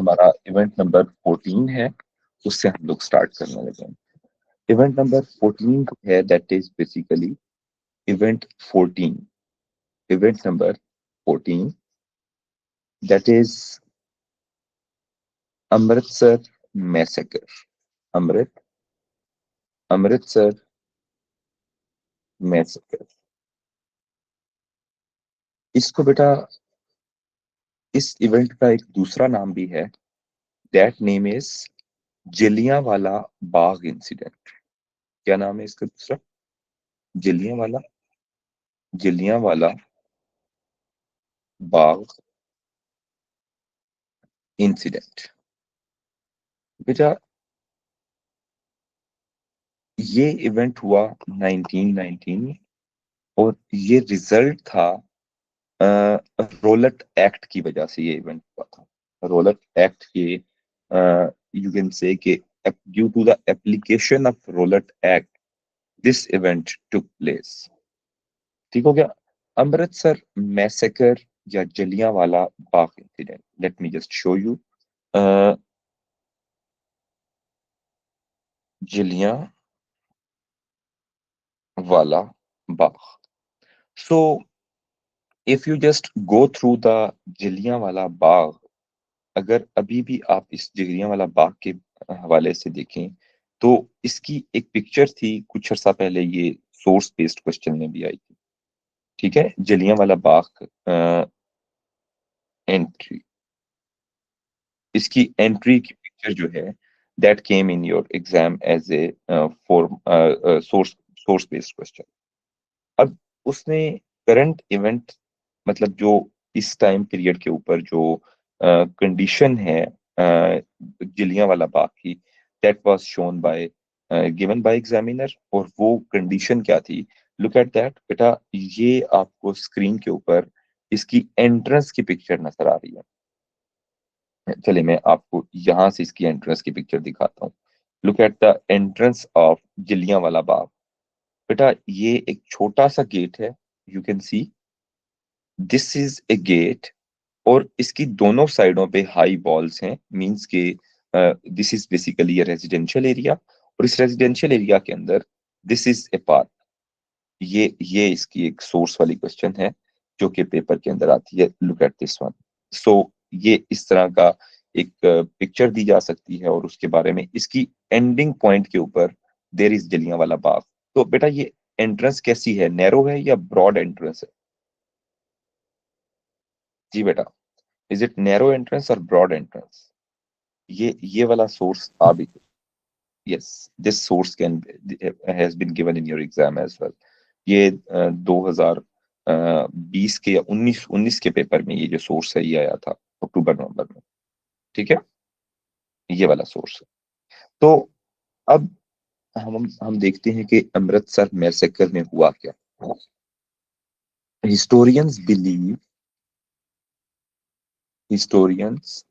हमारा event number 14 है, उससे हम लोग स्टार्ट करने लगे हैं। इवेंट नंबर 14 है, that is basically event 14। Event number 14 that is Amritsar massacre. Amritsar massacre. इसको बेटा, इस इवेंट का एक दूसरा नाम भी है, that name is Jallianwala Bagh incident. क्या नाम है इसका दूसरा? जलियांवाला जलियांवाला बाग इंसिडेंट। बेटा, ये इवेंट हुआ 1919 में, और ये रिजल्ट था रोलट एक्ट की वजह से ये इवेंट हुआ था। रोलट एक्ट के यू कैन से कि due to the application of Rowlatt Act this event took place. ठीक हो गया। अमृतसर मैसेकर या Jallianwala Bagh incident, let me just show you. Jallianwala Bagh. So if you just go through the Jallianwala Bagh, अगर अभी भी आप इस जलियांवाला बाग के हवाले से देखें तो इसकी एक पिक्चर थी कुछ अर्सा पहले, ये सोर्स बेस्ड क्वेश्चन में भी आई थी। ठीक है, जलियांवाला बाग एंट्री, इसकी एंट्री की पिक्चर जो है that came in your exam as a form source source based question. अब उसने करंट इवेंट, मतलब जो इस टाइम पीरियड के ऊपर जो कंडीशन है जलियांवाला बाग की, that was shown by given by examiner. और वो कंडीशन क्या थी? लुक एट दैट बेटा, ये आपको स्क्रीन के ऊपर इसकी एंट्रेंस की पिक्चर नजर आ रही है। चलिए मैं आपको यहां से इसकी एंट्रेंस की पिक्चर दिखाता हूँ। Look at the entrance of Jallianwala Bagh. बेटा, ये एक छोटा सा गेट है, you can see this is a gate, और इसकी दोनों साइडों पे हाई वॉल्स हैं, मींस के this is basically a residential area. और इस रेजिडेंशियल एरिया के अंदर दिस इज ए पार्क। ये इसकी एक सोर्स वाली क्वेश्चन है जो कि पेपर के अंदर आती है। Look at this one. So ये इस तरह का एक पिक्चर दी जा सकती है, और उसके बारे में इसकी एंडिंग पॉइंट के ऊपर देयर इज जलियांवाला बाग। तो बेटा, ये एंट्रेंस कैसी है, नैरो है या ब्रॉड एंट्रेंस है? जी बेटा, इज इट नैरो एंट्रेंस और ब्रॉड एंट्रेंस? ये वाला सोर्स आ भी, yes, this source can has been given in your exam as well. ये 2020 के या 19 के पेपर में ये जो सोर्स है ये आया था अक्टूबर नवंबर में। ठीक है, ये वाला सोर्स है। तो अब हम देखते हैं कि अमृतसर मैसेकर में हुआ क्या। Historians believe historians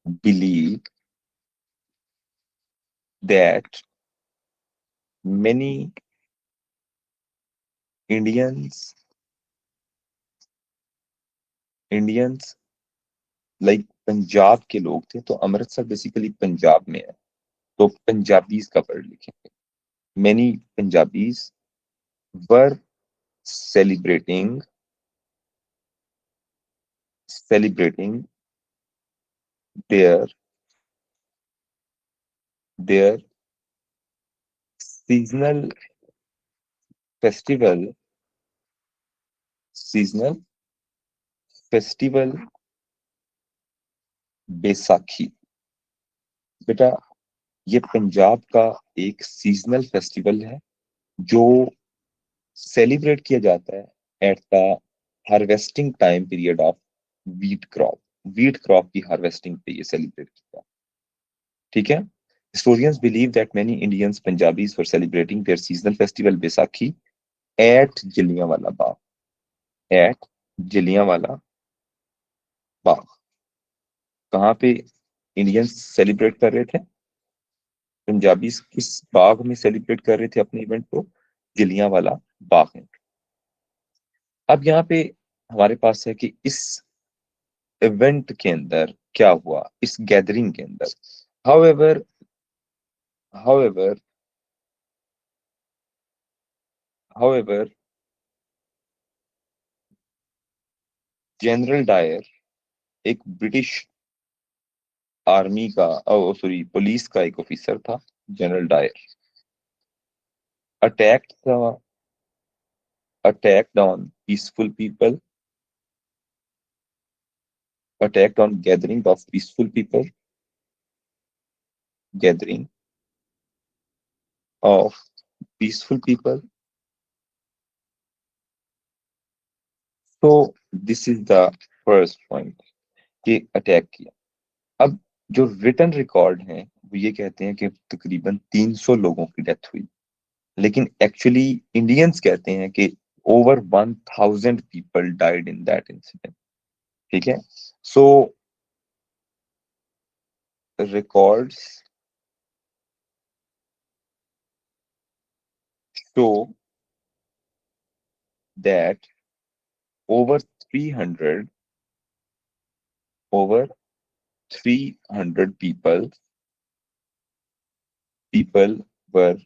believe that many Indians Indians like Punjab के लोग थे, तो अमृतसर बेसिकली पंजाब में है, तो पंजाबीज का पढ़ लिखेंगे। Many Punjabis were celebrating celebrating their their seasonal festival seasonal festival Baisakhi. बेटा, ये पंजाब का एक सीजनल फेस्टिवल है जो सेलिब्रेट किया जाता है at the harvesting time period of wheat crop की हार्वेस्टिंग पे ये सेलिब्रेट किया। ठीक है। Historians believe that many Indians Punjabis were celebrating their seasonal festival Baisakhi at Jallianwala Bagh. At Jallianwala Bagh. कहाँ पे इंडियंस सेलिब्रेट कर रहे थे? पंजाबी किस बाग में सेलिब्रेट कर रहे थे अपने इवेंट को? जलियांवाला बाग में। अब यहाँ पे हमारे पास है कि इस इवेंट के अंदर क्या हुआ, इस गैदरिंग के अंदर। However however however General Dyer एक ब्रिटिश आर्मी का, सॉरी, पुलिस का एक ऑफिसर था। General Dyer attacked attacked on peaceful people, attacked on gathering of peaceful people. So this is the first point कि अटैक किया। अब जो रिटन रिकॉर्ड है वो ये कहते हैं कि तकरीबन 300 लोगों की डेथ हुई, लेकिन एक्चुअली इंडियंस कहते हैं कि over 1000 people died in that incident. ठीक है। So records show that over 300 over 300 people were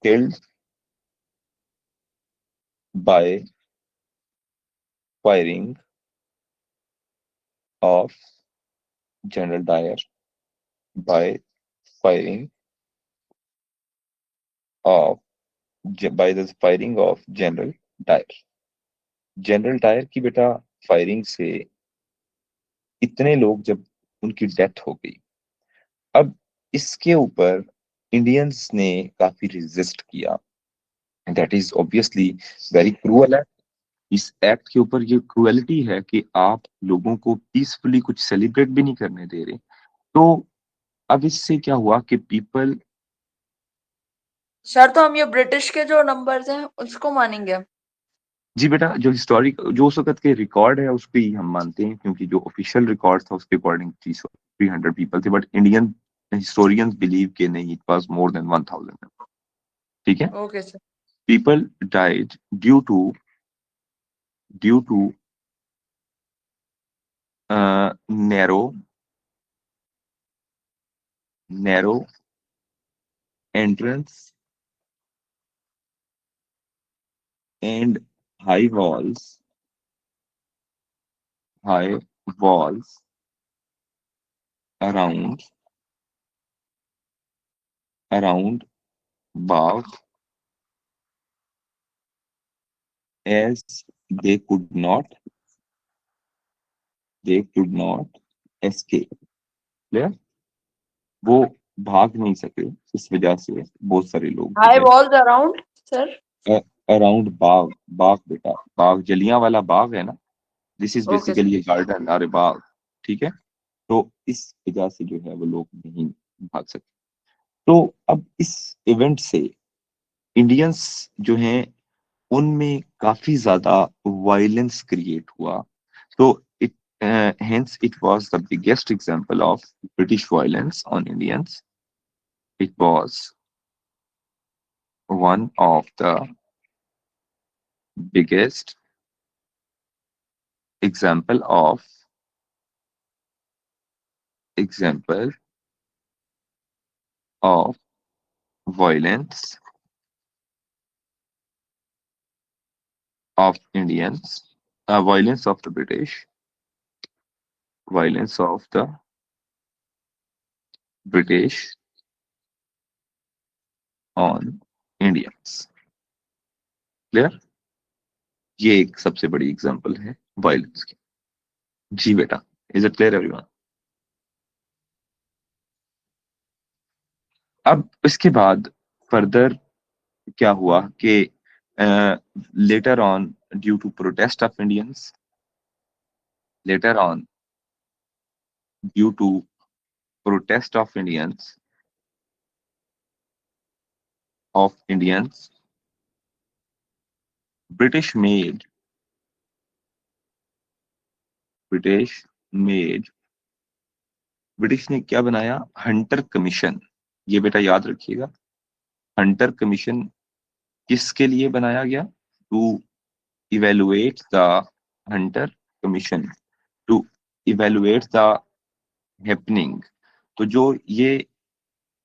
killed by firing of General Dyer, by firing of by the firing of General Dyer। General Dyer की बेटा firing से इतने लोग जब उनकी death हो गई, अब इसके ऊपर इंडियंस ने काफी रिजिस्ट किया। That is obviously very cruel है। इस एक्ट के ऊपर ये क्रुएलिटी है कि आप लोगों को पीसफुली कुछ सेलिब्रेट भी नहीं करने दे रहे। तो अब इससे क्या हुआ कि पीपल। सर तो हम ये ब्रिटिश के जो नंबर्स हैं उसको मानेंगे? जी बेटा, जो हिस्टोरिक जो उस वक्त के रिकॉर्ड है उस पर ही हम मानते हैं, क्योंकि जो ऑफिशियल रिकॉर्ड था उसके अकॉर्डिंग 300 पीपल थे, बट इंडियन हिस्टोरियंस बिलीव के नहीं, इट वाज मोर देन 1000। ठीक है। Okay sir. People died due to narrow narrow entrance and high walls high walls around Bagh, as they could not escape। Clear. वो भाग नहीं सके, इस वजह से बहुत सारे लोग जो हाई है वॉल्स अराउंड सर? अराउंड बाग। बाग बेटा, बाग जलियां वाला बाग है ना, this is okay sir. Basically garden, अरे बाग। ठीक है। तो इस वजह से जो है वो लोग नहीं भाग सके। तो अब इस इवेंट से इंडियंस जो हैं उनमें काफी ज्यादा वायलेंस क्रिएट हुआ। तो it hence it was the biggest example of British violence on Indians। It was one of the biggest example of violence of Indians, violence of the British on Indians। Clear. ये एक सबसे बड़ी example है violence की। जी बेटा, is it clear everyone? अब इसके बाद फर्दर क्या हुआ कि later on due to protest of Indians later on due to protest of Indians British made British made British ने क्या बनाया? Hunter commission. ये बेटा याद रखिएगा, हंटर कमीशन किसके लिए बनाया गया? To evaluate the Hunter commission to evaluate the happening. तो जो ये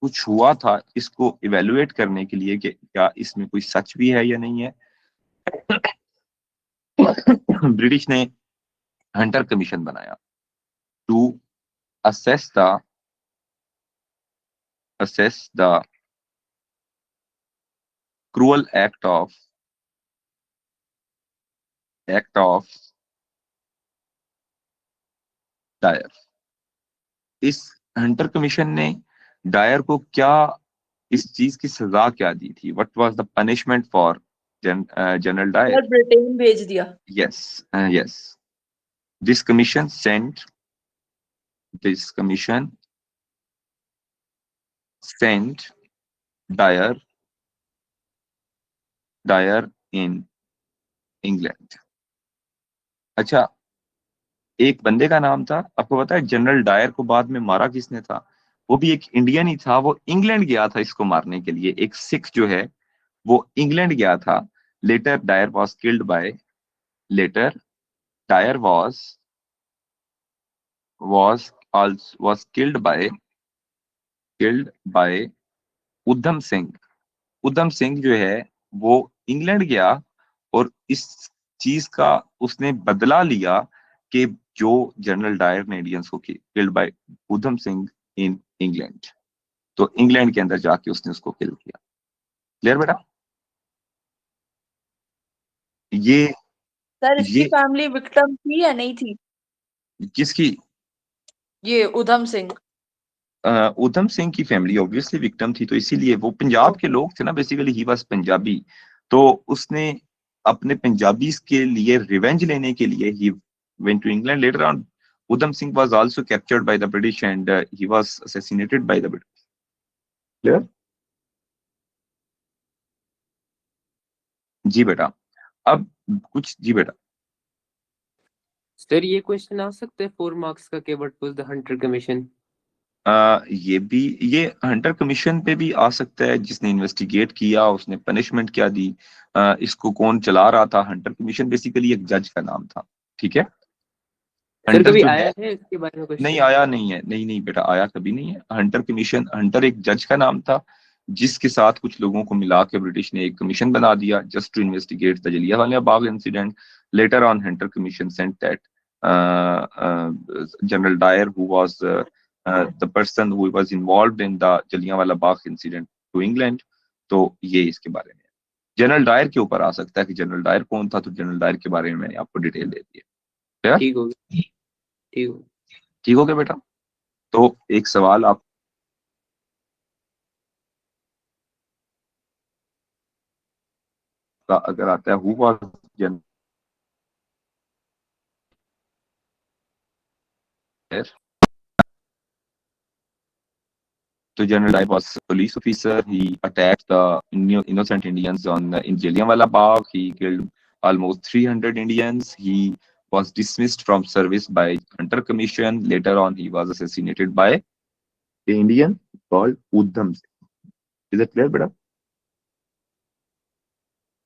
कुछ हुआ था इसको इवेलुएट करने के लिए कि क्या इसमें कोई सच भी है या नहीं है, ब्रिटिश ने हंटर कमीशन बनाया to assess the cruel act of Dyer. इस हंटर कमीशन ने डायर को क्या, इस चीज की सजा क्या दी थी? What was the punishment for General Dyer? Sir Britain भेज दिया। Yes, yes. This commission this commission sent Dyer Dyer in England. अच्छा, एक बंदे का नाम था, आपको पता है जनरल डायर को बाद में मारा किसने था? वो भी एक इंडियन ही था, वो इंग्लैंड गया था इसको मारने के लिए। एक सिख जो है वो इंग्लैंड गया था। Later Dyer was killed by later Dyer was killed by Udham Singh. Udham Singh जो है वो इंग्लैंड गया और इस चीज का उसने बदला लिया कि जो जनरल डायर ने इंडियंस को killed by Udham Singh in England. तो इंग्लैंड के अंदर जाके उसने उसको किल किया। क्लियर बेटा? ये सर इसकी ये फैमिली विक्टिम थी या नहीं थी? किसकी? ये उधम सिंह। उधम सिंह की फैमिली ऑब्वियसली विक्टिम थी, तो इसीलिए वो पंजाब के ओके। लोग थे ना, बेसिकली ही वाज पंजाबी। तो उसने अपने पंजाबीज के लिए रिवेंज लेने के लिए he went to England. Later on Udham Singh was also captured by the British and he was assassinated by the British. Clear? जी बेटा। अब कुछ, जी बेटा। सर ये क्वेश्चन आ सकता है 4 मार्क्स का कि what was the Hunter commission? ये भी, ये हंटर कमीशन पे भी आ सकता है, जिसने इन्वेस्टिगेट किया उसने पनिशमेंट क्या दी, इसको कौन चला रहा था। हंटर कमीशन बेसिकली एक जज का नाम था, ठीक है। सर हंटर कभी जो आया है, है इसके बारे में नहीं क्वेश्चन? आया, नहीं है, नहीं नहीं बेटा, आया कभी नहीं है। हंटर कमीशन, हंटर एक जज का नाम था जिसके साथ कुछ लोगों को मिला के ब्रिटिश ने एक कमीशन बना दिया just to investigate the Jallianwala Bagh incident. Later on Hunter commission sent that General Dyer who was the person who was involved in the Jallianwala Bagh incident to England. तो ये इसके बारे में जनरल डायर के ऊपर आ सकता है कि जनरल डायर कौन था। तो जनरल डायर के बारे में मैंने आपको डिटेल दे दी है। ठीक हो गया, ठीक हो। ठीक हो गया बेटा? तो एक सवाल आप का अगर आता है, हु वाज जनरल, तो General Dyer was police officer, he attacked the innocent Indians on in Jallianwala Bagh, he killed almost 300 Indians, he was dismissed from service by Hunter Commission. Later on he was assassinated by the Indian called Udham Singh. Is it clear बेटा?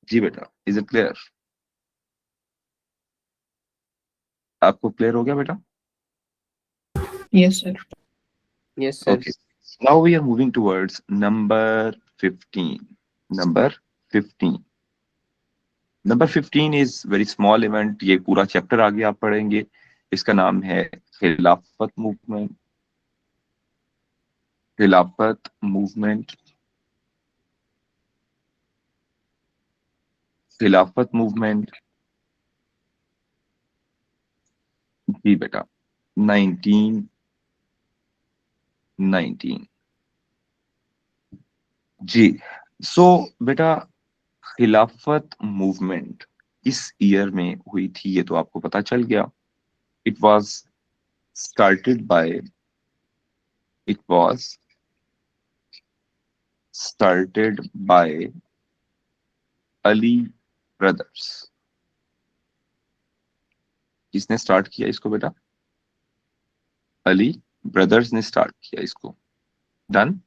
जी बेटा, is it clear? आपको clear हो गया बेटा? Yes, sir. Yes sir. Okay. Now we are moving towards number 15. Number 15. Number 15 is very small event. ये पूरा chapter आगे आप पढ़ेंगे। इसका नाम है खिलाफत मूवमेंट। खिलाफत मूवमेंट। खिलाफत मूवमेंट। जी बेटा, 1919। जी। सो बेटा, खिलाफत मूवमेंट इस ईयर में हुई थी ये तो आपको पता चल गया। It was started by it was started by Ali brothers. किसने स्टार्ट किया इसको बेटा? अली ब्रदर्स ने स्टार्ट किया इसको। डन।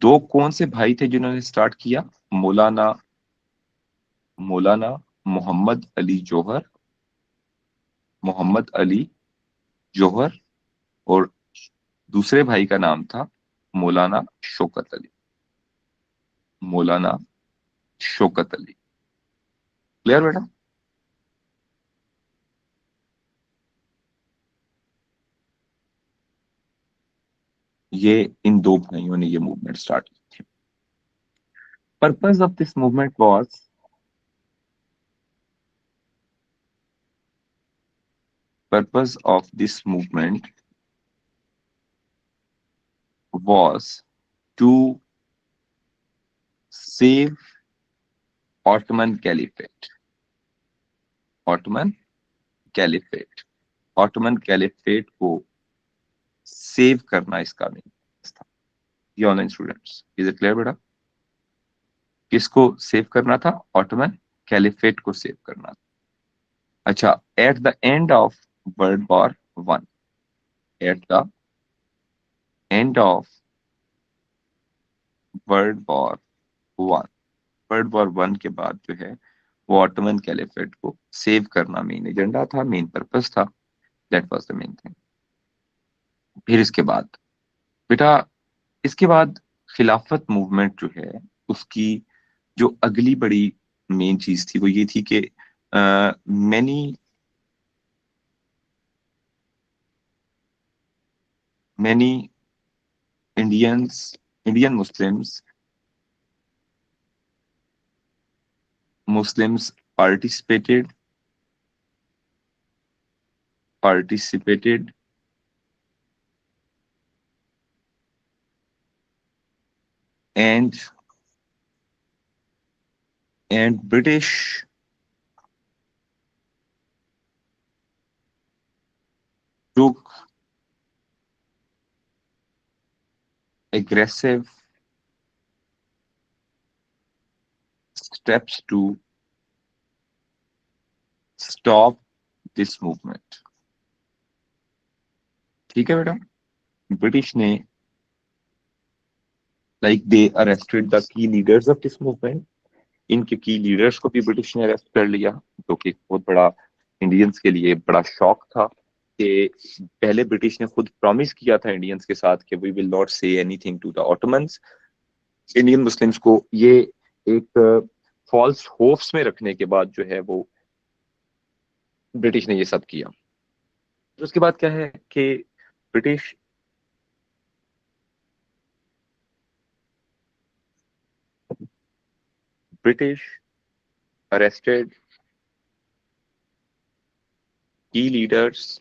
दो कौन से भाई थे जिन्होंने स्टार्ट किया? मौलाना मौलाना मोहम्मद अली जौहर मोहम्मद अली जौहर, और दूसरे भाई का नाम था मौलाना शौकत अली। मौलाना शौकत अली। क्लियर बेटा? ये इन दो भाइयों ने ये मूवमेंट स्टार्ट की थी। Purpose of this movement was purpose of this movement was to save Ottoman Caliphate. Ottoman Caliphate. Ottoman Caliphate को सेव करना इसका मेन था। ये online students, is it clear बेटा? किसको सेव करना था? ऑटोमन कैलिफेट को सेव करना था। अच्छा, at the end of world war one, at the end of world war one, world war one के बाद जो है वो ऑटोमन कैलिफेट को सेव करना मेन एजेंडा था, मेन पर्पस था। That was the main thing. फिर इसके बाद बेटा, इसके बाद खिलाफत मूवमेंट जो है उसकी जो अगली बड़ी मेन चीज थी वो ये थी कि many many Indian Muslims participated and British took aggressive steps to stop this movement. ठीक है बेटा? ब्रिटिश ने they arrested the key leaders of this movement. इनके की लीडर्स को भी ब्रिटिश ने अरेस्ट कर लिया, जो कि बहुत बड़ा इंडियंस के लिए बड़ा शॉक था कि पहले ब्रिटिश ने खुद प्रॉमिस किया था इंडियंस के साथ कि we will not say anything to the Ottomans. Indian Muslims को ये एक फॉल्स होप्स में रखने के बाद जो है वो ब्रिटिश ने ये सब किया। तो उसके बाद क्या है कि British arrested key leaders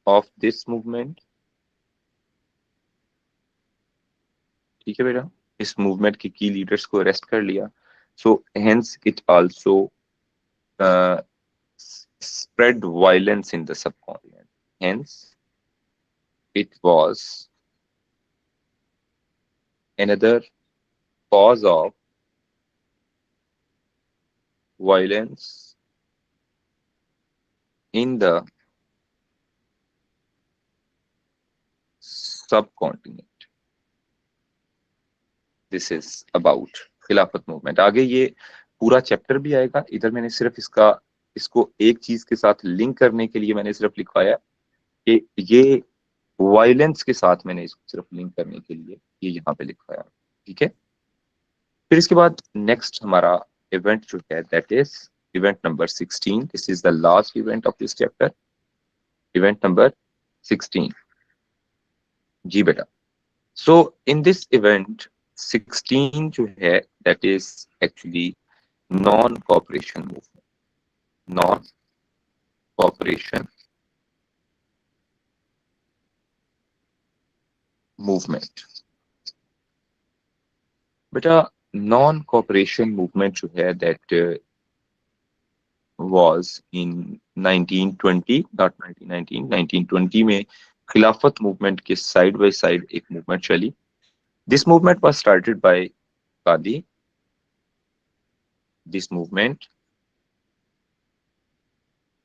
of this movement। ठीक है बेटा? इस मूवमेंट के की लीडर्स को अरेस्ट कर लिया। So hence it also spread violence in the subcontinent. Hence, it was another cause of violence in the subcontinent. This is about खिलाफत मूवमेंट। आगे ये पूरा चैप्टर भी आएगा। इधर मैंने सिर्फ इसको एक चीज के साथ लिंक करने के लिए मैंने सिर्फ लिखवाया कि ये वायलेंस के साथ मैंने इसको सिर्फ लिंक करने के लिए ये यहाँ पे लिखवाया। ठीक है? फिर इसके बाद नेक्स्ट हमारा इवेंट जो है that is event number 16। This is the last event of this chapter, event number 16। जी बेटा। सो इन दिस इवेंट 16 जो है that is actually non cooperation movement. Non cooperation movement. बेटा नॉन कॉपरेशन मूवमेंट जो है that was in 1920, not 1919, 1920 में खिलाफत movement के side by side एक मूवमेंट चली। This movement was started by Gandhi. This movement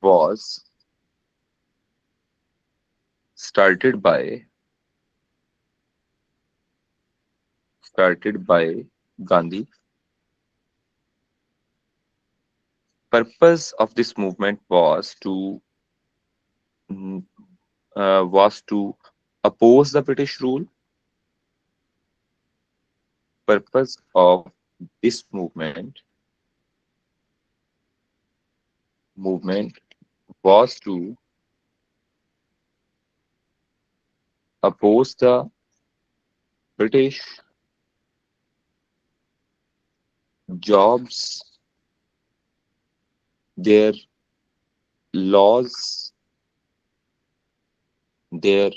was started by Gandhi purpose of this movement was to oppose the British rule. Purpose of this movement was to oppose the British jobs, their laws, their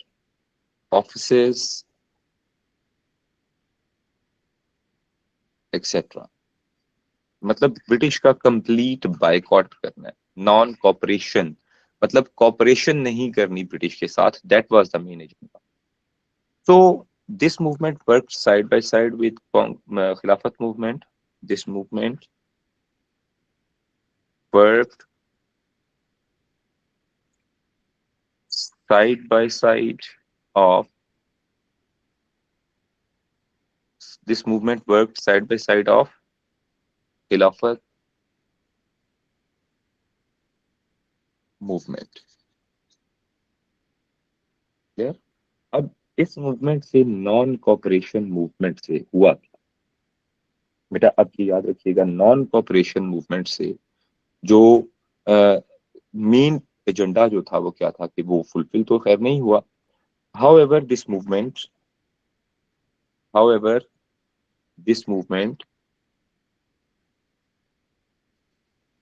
offices, etc. मतलब British का complete boycott करना है, non cooperation, मतलब corporation नहीं करनी British के साथ. That was the main agenda. So this movement worked side by side with Khilafat movement. This movement worked side by side of Khilafat movement. Clear? अब इस movement से नॉन कॉपरेशन मूवमेंट से हुआ क्या बेटा? अब ये याद रखिएगा, नॉन कॉपरेशन मूवमेंट से जो मेन एजेंडा जो था वो क्या था कि वो फुलफिल तो खैर नहीं हुआ. However, this movement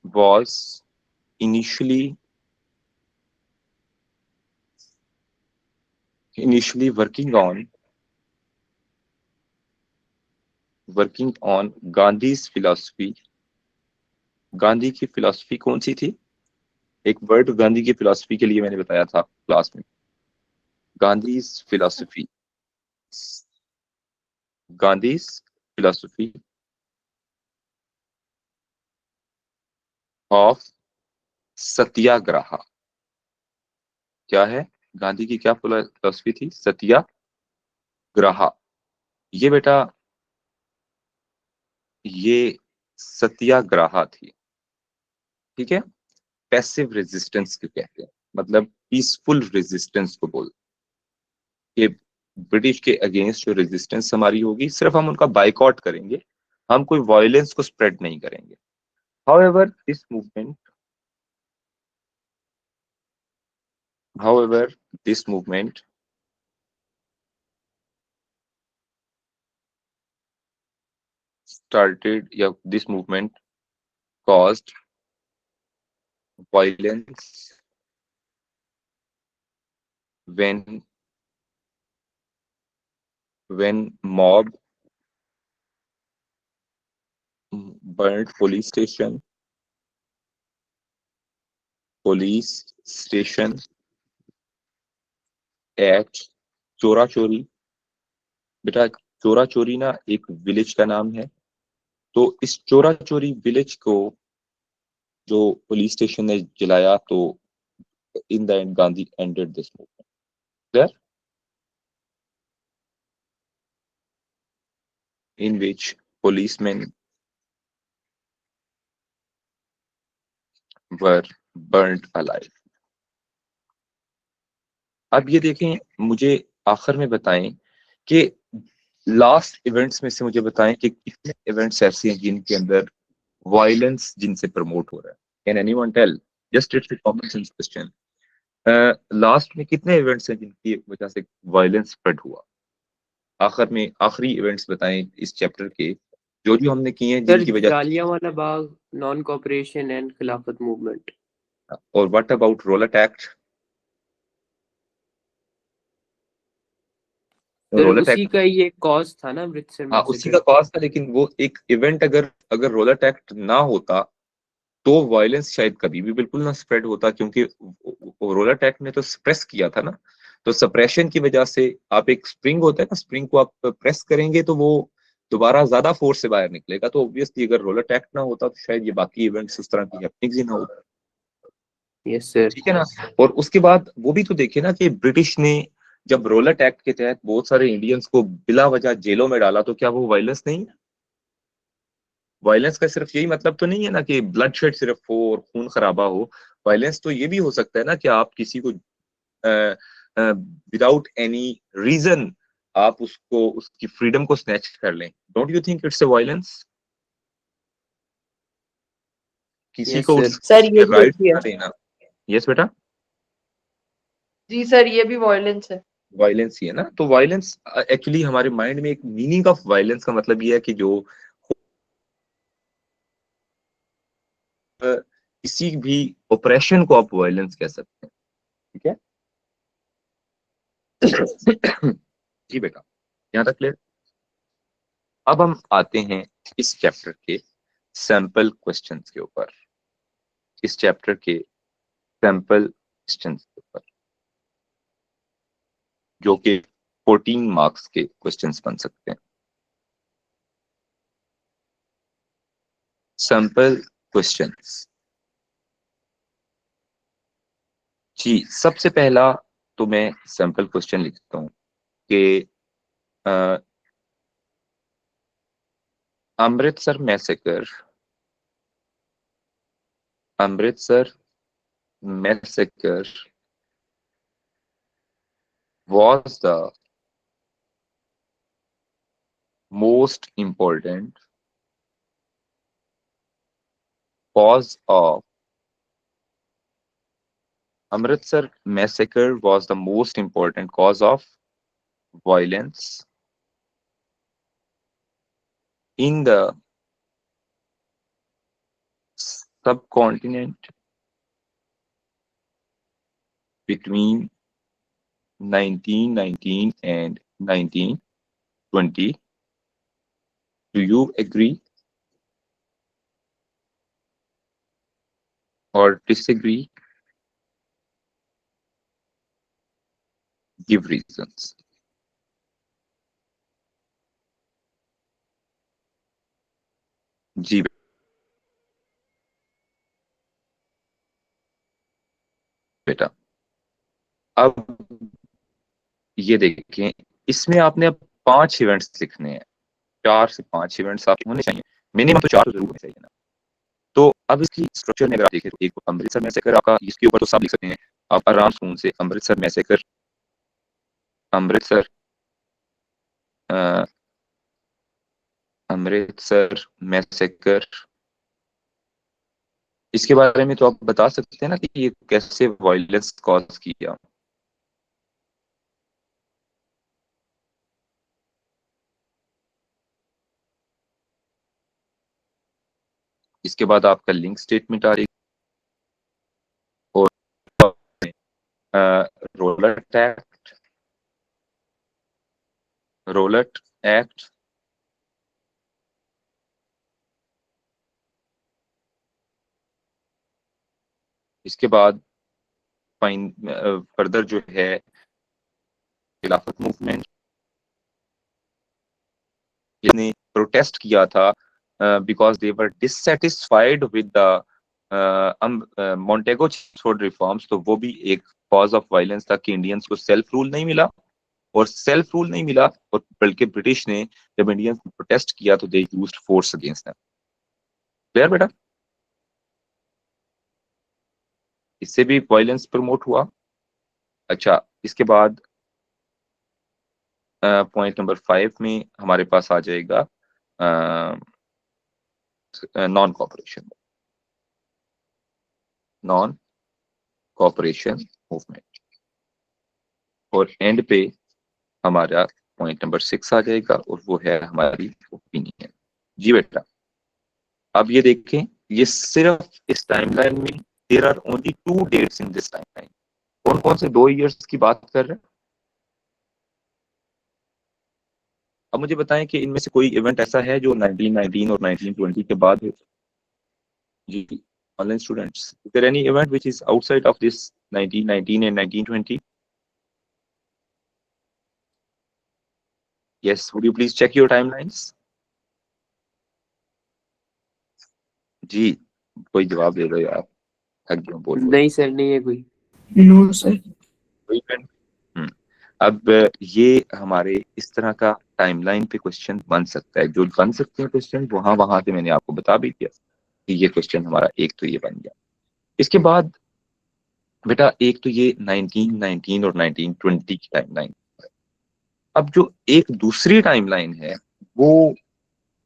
was initially working on Gandhi's philosophy. Gandhi की फिलॉसफी कौन सी थी? एक वर्ड गांधी की फिलॉसफी के लिए मैंने बताया था क्लास में. Gandhi's philosophy of सत्याग्रह. क्या है? गांधी की क्या फिलॉसफी थी? सत्याग्रह. ये बेटा ये सत्याग्रह थी. ठीक है? पैसिव रेजिस्टेंस को कहते हैं, मतलब पीसफुल रेजिस्टेंस को बोलते हैं. कि ब्रिटिश के अगेंस्ट जो रेजिस्टेंस हमारी होगी, सिर्फ हम उनका बाइकआउट करेंगे, हम कोई वायलेंस को स्प्रेड नहीं करेंगे. However, this movement caused violence when mob burned police station at चोरा चोरी. बेटा चोरा चोरी ना एक विलेज का नाम है. तो इस चोरा चोरी विलेज को जो पुलिस स्टेशन ने जलाया, तो in the end Gandhi ended this movement. Clear? In which policemen were burnt alive. अब ये देखें, मुझे आखिर में बताएं कि लास्ट इवेंट्स में से मुझे बताएं कि कितने इवेंट्स ऐसे हैं जिनके अंदर वायलेंस जिनसे प्रमोट हो रहा है. Can anyone tell? Just it's a common sense question. Last में कितने इवेंट्स हैं जिनकी वजह से वायलेंस स्प्रेड हुआ? आखिर में आखिरी इवेंट्स बताएं इस चैप्टर के, जो जो हमने किए हैं जिनकी वजह. Jallianwala Bagh, non cooperation and खिलाफत मूवमेंट. और व्हाट अबाउट रोलट एक्ट? उसी का ही एक कॉज था ना अमृतसर में. हाँ, उसी का कॉज था, लेकिन वो एक इवेंट अगर रोलट एक्ट ना होता तो वायलेंस शायद कभी भी बिल्कुल ना स्प्रेड होता, क्योंकि रोलट एक्ट ने तो सप्रेस किया था ना. तो सप्रेशन की वजह से आप एक स्प्रिंग होता है ना, स्प्रिंग को आप प्रेस करेंगे तो वो दोबारा ज्यादा फोर्स से बाहर निकलेगा. तो ऑब्वियसली अगर रोलट एक्ट ना होता तो शायद ये बाकी इवेंट्स इस तरह की हैपनिंग्स ही ना होता. Yes sir. ठीक है ना? और उसके बाद वो भी तो देखे ना कि ब्रिटिश ने जब रोलट एक्ट के तहत बहुत सारे इंडियंस को बिला वजह जेलों में डाला, तो क्या वो वायलेंस नहीं है? वायलेंस का सिर्फ यही मतलब तो नहीं है ना कि ब्लडशेड सिर्फ हो और खून खराबा हो। वायलेंस तो ये भी हो सकता है ना कि आप किसी को विदाउट एनी रीजन आप उसको उसकी फ्रीडम को स्नैच कर लें। Don't you think it's a violence? किसी Yes, को sir. उसके सर ये भी राइट होती है। ना देना। यस बेटा, जी सर, ये भी वायलेंस है। वायलेंस ही है ना। तो वायलेंस एक्चुअली हमारे माइंड में एक मीनिंग ऑफ वायलेंस का मतलब ये है कि जो किसी भी ऑपरेशन को आप वायलेंस कह सकते हैं। ठीक है जी बेटा, यहाँ तक क्लियर। अब हम आते हैं इस चैप्टर के सैंपल क्वेश्चंस के ऊपर। इस चैप्टर के सैंपल क्वेश्चंस के ऊपर जो कि 14 मार्क्स के क्वेश्चंस बन सकते हैं। सैंपल क्वेश्चंस जी, सबसे पहला तो मैं सैंपल क्वेश्चन लिखता हूं कि Amritsar massacre was the most important cause of Amritsar massacre was the most important cause of violence in the subcontinent between 1919 and 1920. Do you agree or disagree? Give reasons. जी बेटा, अब ये देखें, इसमें आपने अब 5 इवेंट्स लिखने हैं। 4 से 5 इवेंट्स आपके होने चाहिए, मिनिमम तो 4 तो जरूर होने चाहिए ना। तो अब इसकी स्ट्रक्चर में अगर आप देखें तो एक अमृतसर मैसेकर आपका, इसके ऊपर तो सब लिख सकते हैं आप आराम से। अमृतसर मैसेकर, अमृतसर अमृतसर मैसेकर, इसके बारे में तो आप बता सकते हैं ना कि ये कैसे वायलेंस कॉज किया। इसके बाद आपका लिंक स्टेटमेंट आ रही और रोलट एक्ट इसके बाद फाइन फर्दर जो है खिलाफत मूवमेंट, इसने प्रोटेस्ट किया था because they were dissatisfied with the मॉन्टेगो road reforms. तो वो भी एक कॉज ऑफ वायलेंस था कि इंडियंस को सेल्फ रूल नहीं मिला, और सेल्फ रूल नहीं मिला और बल्कि ब्रिटिश ने जब इंडियंस ने प्रोटेस्ट किया तो they used force against them. Clear बेटा? इससे भी वायलेंस प्रमोट हुआ। अच्छा, इसके बाद पॉइंट नंबर 5 में हमारे पास आ जाएगा नॉन कॉपरेशन मूवमेंट, और एंड पे हमारा पॉइंट नंबर 6 आ जाएगा और वो है हमारी ओपिनियन। जी बेटा, अब ये देखें, ये सिर्फ इस टाइमलाइन में there are only 2 dates in this timeline. कौन कौन से 2 ईयर्स की बात कर रहे हैं? अब मुझे बताएं कि इनमें से कोई इवेंट ऐसा है जो 1919 और 1920 के बाद है? जी online students, is there any event which is outside of this 1919 and 1920? Yes, would you please check your timelines? जी कोई जवाब दे दो यार, थक गया बोल बोल। नहीं सर, नहीं है कोई। No, sir. कोई इवेंट? अब ये हमारे इस तरह का टाइमलाइन पे क्वेश्चन बन सकता है, जो बन सकते हैं क्वेश्चन वहां से मैंने आपको बता भी दिया कि ये क्वेश्चन हमारा एक तो ये बन गया। इसके बाद बेटा एक तो ये 1919 और 1920 की टाइमलाइन। अब जो एक दूसरी टाइमलाइन है वो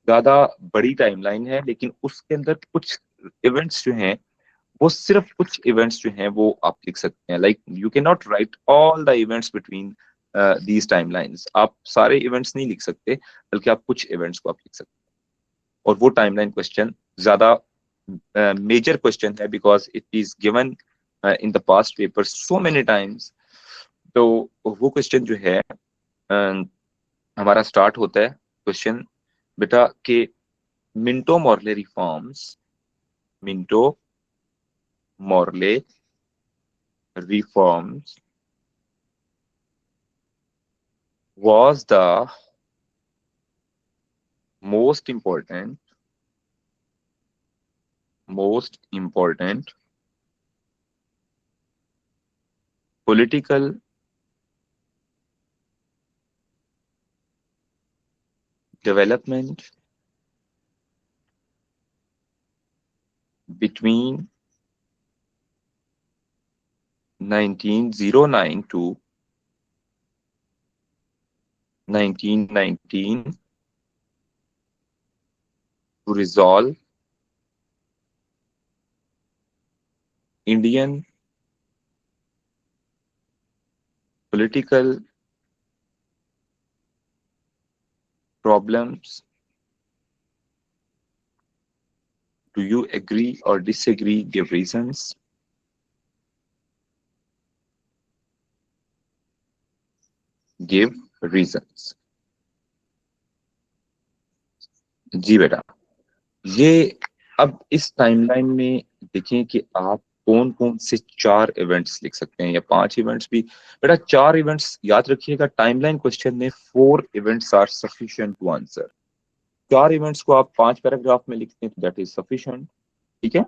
ज्यादा बड़ी टाइमलाइन है, लेकिन उसके अंदर कुछ इवेंट्स जो हैं वो सिर्फ कुछ इवेंट्स जो हैं वो आप लिख सकते हैं। Like you can not right all the events between these timelines. आप सारे इवेंट्स नहीं लिख सकते, बल्कि आप कुछ इवेंट्स को आप लिख सकते हैं। और वो टाइमलाइन क्वेश्चन ज्यादा मेजर क्वेश्चन है, because it is given in the past paper so many times. तो वो क्वेश्चन जो है हमारा स्टार्ट होता है क्वेश्चन बेटा के Minto Morley reforms, Minto Morley reforms was the most important political development between 1909 to 1919 to resolve Indian political problems. Do you agree or disagree? Give reasons. Give reasons. जी बेटा, ये अब इस टाइमलाइन में देखें कि आप कौन कौन से 4 इवेंट्स लिख सकते हैं या 5 इवेंट्स भी। बेटा 4 इवेंट्स याद रखिएगा, टाइमलाइन क्वेश्चन में 4 events are sufficient to answer. 4 events को आप 5 पैराग्राफ में लिखते हैं तो दैट इज सफिशिएंट। ठीक है,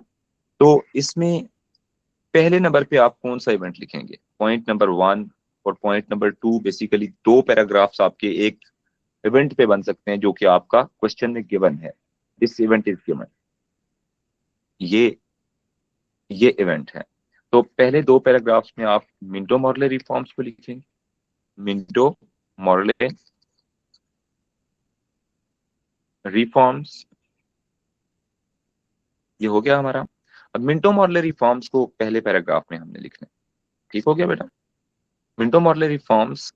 तो इसमें पहले नंबर पे आप कौन सा इवेंट लिखेंगे? पॉइंट नंबर 1 और पॉइंट नंबर 2 बेसिकली 2 पैराग्राफ्स आपके एक इवेंट पे बन सकते हैं जो कि आपका क्वेश्चन में गिवन है। दिस इवेंट इज गिवन, ये इवेंट है। तो पहले 2 पैराग्राफ्स में आप मिंटो मॉर्ले रिफॉर्म्स को लिखेंगे। मिंटो मॉर्ले रिफॉर्म्स, ये हो गया हमारा। अब मिंटो मॉर्ले रिफॉर्म्स को पहले पैराग्राफ में हमने लिखना है। ठीक हो गया बेटा? Minto Morley reforms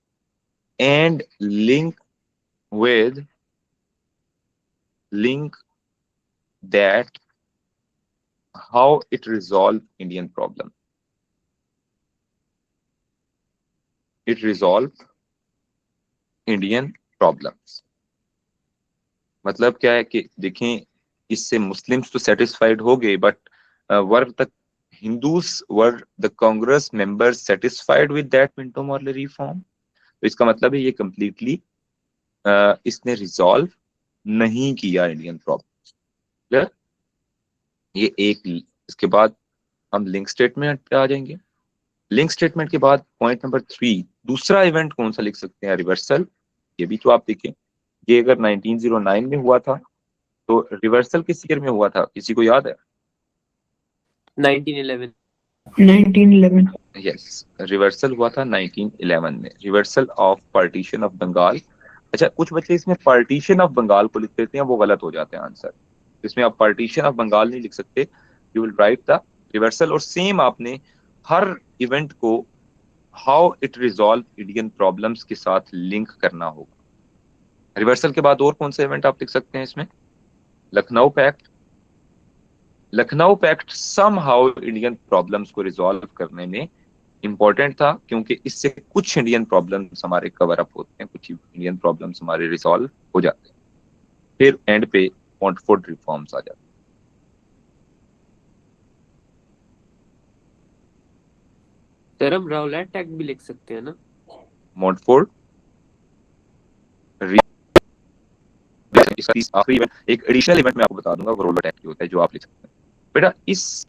and link that how it resolve Indian problem. It resolve Indian problems. मतलब क्या है कि देखें, इससे मुस्लिम्स तो सेटिस्फाइड हो गए, but were the Hindus, were the Congress members satisfied with that Minto Morley reform? तो इसका मतलब है ये कंप्लीटली इसने रिजॉल्व नहीं किया इंडियन प्रॉब्लम। क्लियर? ये एक। इसके बाद हम लिंक स्टेटमेंट पे आ जाएंगे। लिंक स्टेटमेंट के बाद पॉइंट नंबर 3, दूसरा इवेंट कौन सा लिख सकते हैं? रिवर्सल। ये भी तो आप देखें, ये अगर 1909 में हुआ था तो रिवर्सल किस ईयर में हुआ था? किसी को याद है? 1911। 1911. यस, रिवर्सल हुआ था 1911 में, reversal of partition of Bengal. अच्छा, कुछ बच्चे इसमें पार्टीशन ऑफ बंगाल को लिख देते हैं, वो गलत हो जाते हैं आंसर। इसमें आप पार्टीशन ऑफ बंगाल नहीं लिख सकते, you will write the reversal. और सेम आपने हर इवेंट को how it resolve Indian problems के साथ लिंक करना होगा। रिवर्सल के बाद और कौन सा इवेंट आप लिख सकते हैं इसमें? Lucknow pact. Lucknow pact somehow Indian problems को रिजॉल्व करने में इंपॉर्टेंट था, क्योंकि इससे कुछ इंडियन प्रॉब्लम्स हमारे कवर अप होते हैं, कुछ इंडियन प्रॉब्लम्स हमारे रिजॉल्व हो जाते हैं। फिर एंड पे मॉन्टफोर्ड रिफॉर्म्स आ जाते हैं। सर हम राउलेट एक्ट भी लिख सकते हैं ना? मॉन्टफोर्ड आखिरी इवेंट, एक एडिशनल इवेंट मैं आपको बता दूंगा, वो रोलर एक्ट होता है जो आप लिख सकते हैं। बेटा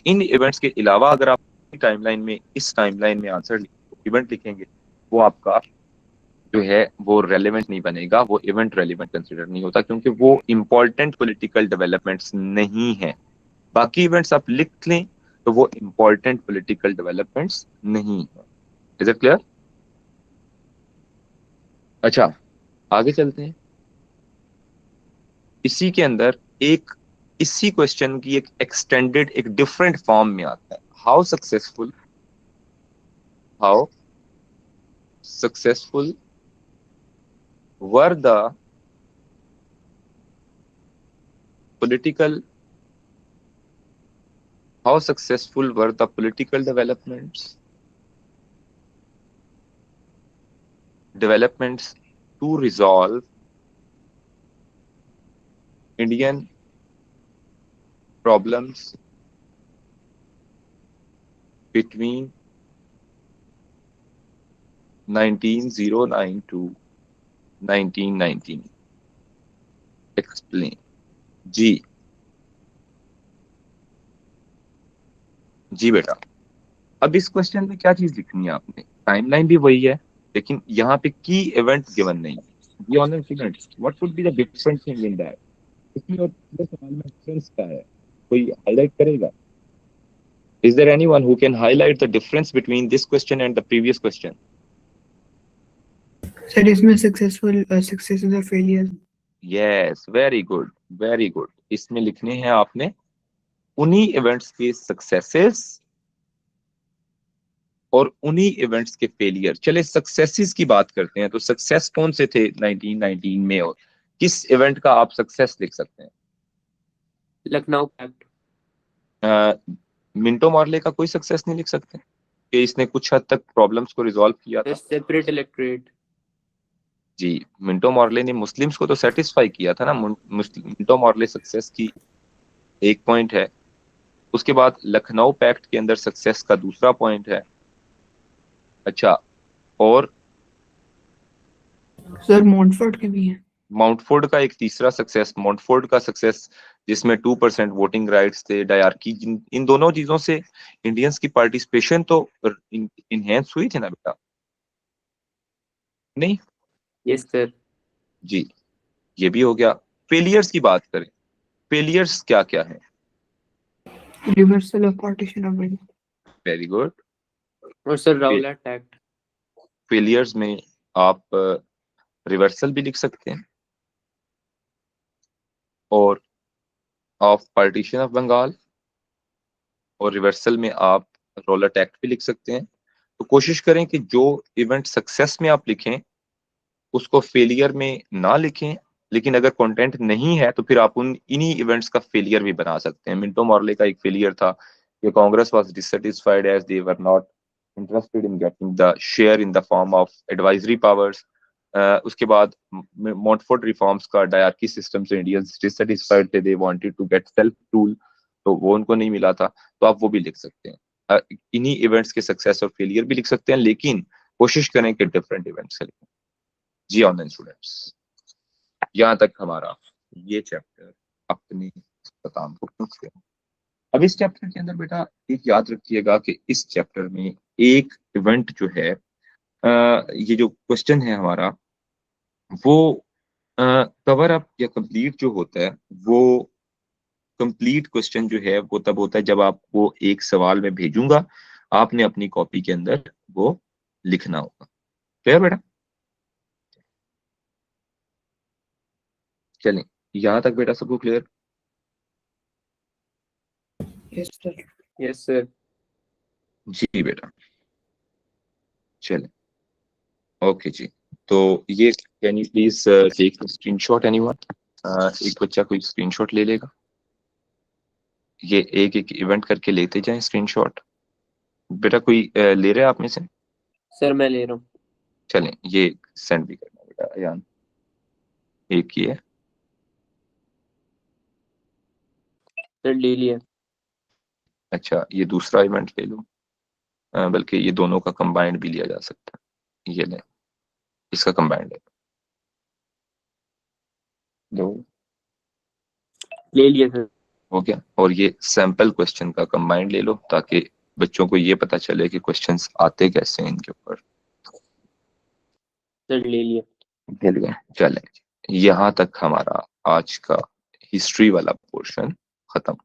इन इवेंट्स के अलावा अगर आप टाइमलाइन में, इस टाइमलाइन में आंसर इवेंट लिखेंगे, वो आपका जो है वो रेलेवेंट नहीं बनेगा, वो इवेंट रेलेवेंट कंसिडर नहीं होता, क्योंकि वो इंपॉर्टेंट पॉलिटिकल डेवलपमेंट्स नहीं है। बाकी इवेंट्स आप लिख लें तो वो इंपॉर्टेंट पॉलिटिकल डेवलपमेंट्स नहीं है। Is it clear? अच्छा, आगे चलते हैं। इसी के अंदर एक, इसी क्वेश्चन की एक एक्सटेंडेड, एक डिफरेंट फॉर्म में आता है। How successful were the political how successful were the political developments to resolve Indian problems between 1909 to 1919? Explain. जी जी बेटा, अब इस क्वेश्चन में क्या चीज लिखनी है आपने? टाइमलाइन भी वही है, लेकिन यहाँ पे की इवेंट गिवन नहीं है। Be online students, what would be the different thing in that? इसमें और पिछले सवाल में डिफरेंस क्या है? कोई हाईलाइट करेगा? Is there anyone who can highlight the difference between this question and the previous question? Sir इसमें सक्सेसफुल सक्सेस और failure. Yes, very good, very good. इसमें लिखने हैं आपने उन्हीं इवेंट्स के सक्सेसेस और उन्हीं इवेंट्स के फेलियर। चले सक्सेसेस की बात करते हैं, तो सक्सेस कौन से थे 1919 में, और किस इवेंट का आप सक्सेस लिख सकते हैं? लखनऊ पैक्ट। मिंटो मॉर्ले का कोई सक्सेस नहीं लिख सकते कि इसने कुछ हद तक प्रॉब्लम्स को रिजॉल्व किया था? Separate electorate. जी, मिंटो मॉर्ले ने मुस्लिम्स को तो सेटिस्फाई किया था ना। मिंटो मॉर्ले सक्सेस की एक पॉइंट है। उसके बाद लखनऊ पैक्ट के अंदर सक्सेस का दूसरा पॉइंट है। अच्छा, और सर मॉन्टफोर्ट के भी हैं। माउंटफोर्ड का एक तीसरा सक्सेस, माउंटफोर्ड का सक्सेस जिसमें 2% वोटिंग राइट्स थे, डायरकी, इन दोनों चीजों से इंडियंस की पार्टिसिपेशन तो इनहेंस हुई थी ना बेटा? नहीं? Yes sir. जी, ये भी हो गया। फेलियर्स की बात करें, फेलियर्स क्या क्या है? Reversal of partition of India. Very good. और सर राउलाट एक्ट। फेलियर्स में आप रिवर्सल भी लिख सकते हैं, और ऑफ पार्टीशन ऑफ बंगाल, और रिवर्सल में आप रोलट एक्ट भी लिख सकते हैं। तो कोशिश करें कि जो इवेंट सक्सेस में आप लिखें उसको फेलियर में ना लिखें, लेकिन अगर कंटेंट नहीं है तो फिर आप उन इन्हीं इवेंट्स का फेलियर भी बना सकते हैं। मिंटो मॉर्ले का एक फेलियर था कि Congress was dissatisfied as they were not interested in getting the share in the form of advisory powers. उसके बाद मॉन्टफोर्ट रिफॉर्म्स का डायरकी सिस्टम से इंडियंस डिससेटिस्फाइड थे, they wanted to get self rule, तो वो उनको नहीं मिला था। तो आप वो भी लिख सकते हैं। इन्हीं इवेंट्स के सक्सेस और फेलियर भी लिख सकते हैं, लेकिन कोशिश करें कि डिफरेंट इवेंट्स से लिखें। जी ऑनलाइन स्टूडेंट्स, यहाँ तक हमारा ये चैप्टर अपने इख्तिताम को पहुंचते हैं। अब इस चैप्टर के अंदर बेटा एक याद रखिएगा कि इस चैप्टर में एक इवेंट जो है, ये जो क्वेश्चन है हमारा, वो कवर अप या कंप्लीट जो होता है, वो कंप्लीट क्वेश्चन जो है वो तब होता है जब आपको एक सवाल में भेजूंगा, आपने अपनी कॉपी के अंदर वो लिखना होगा। क्लियर बेटा? चलें, यहाँ तक बेटा सबको clear? Yes sir. Yes sir. जी बेटा, चलें, ओके जी। तो ये can you please take screenshot anyone? एक बच्चा कोई स्क्रीनशॉट ले लेगा? ये एक एक इवेंट करके लेते जाएं स्क्रीनशॉट। बेटा कोई ले रहा है आप में से? सर मैं ले रहा हूँ। चलें, ये सेंड भी करना बेटा अयान। एक ही है। सर ले लिया। अच्छा, ये दूसरा इवेंट ले लो। बल्कि ये दोनों का कंबाइंड भी लिया जा सकता है। ये लें, इसका कंबाइंड है दो। ले लिया सर। हो गया। और ये सैंपल क्वेश्चन का कंबाइंड ले लो, ताकि बच्चों को ये पता चले कि क्वेश्चंस आते कैसे हैं इनके ऊपर। सर ले लिया। मिल गए, चलें। यहाँ तक हमारा आज का हिस्ट्री वाला पोर्शन खत्म।